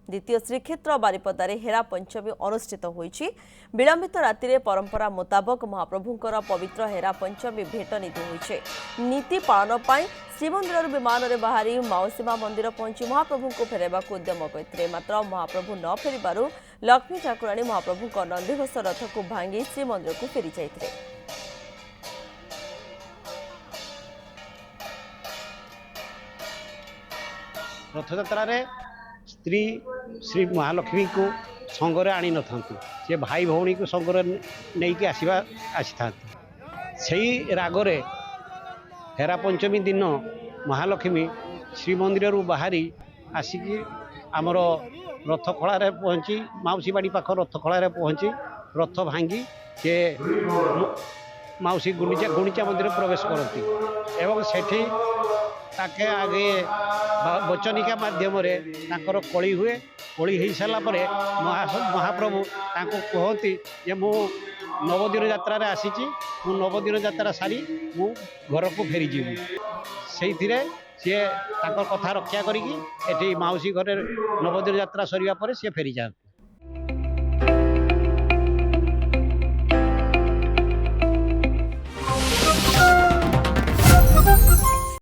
द्वितीय श्रीक्षेत्र बारिपदारे हेरा पंचमी अनुष्ठित होईछि। विलंबित राति परंपरा मुताबक महाप्रभुंकर पवित्र हेरा पंचमी भेट नीति होईछि। नीति पालन पाई श्रीमंदिर विमान रे बाहरी माउसीमा मंदिर पहुंची महाप्रभु को फेरवा उद्यम करते मात्र महाप्रभु न फेरिबारु लक्ष्मी ठाकुराणी महाप्रभु को नंदीघोष रथ को भांगी श्रीमंदिर को फेरी जाइथिले। रथयात्रा स्त्री श्री महालक्ष्मी को संगरे आनी न था सी भाई भौणी को संगरे नहीं कि आसी था से रागरे हेरा पंचमी दिन महालक्ष्मी श्रीमंदिर बाहरी आसिकी आमर रथ खड़ा पहुँची माउसी बाड़ी पाख रथ खड़ा पहुँची रथ भांगी सी माउसी गुंडीचा मंदिर प्रवेश करती एवं सेठी ताके आगे वचनिका माध्यम कली हुए कली हो सारापर महाप्रभु कहती जे मु नवदिन यात्रा आसी नवदिन यात्रा सारी मु घर को फेरी जीवी से सी कथा रक्षा करी माउसी घरे नवदिन यात्रा सरिया पर सी फेरी जाती।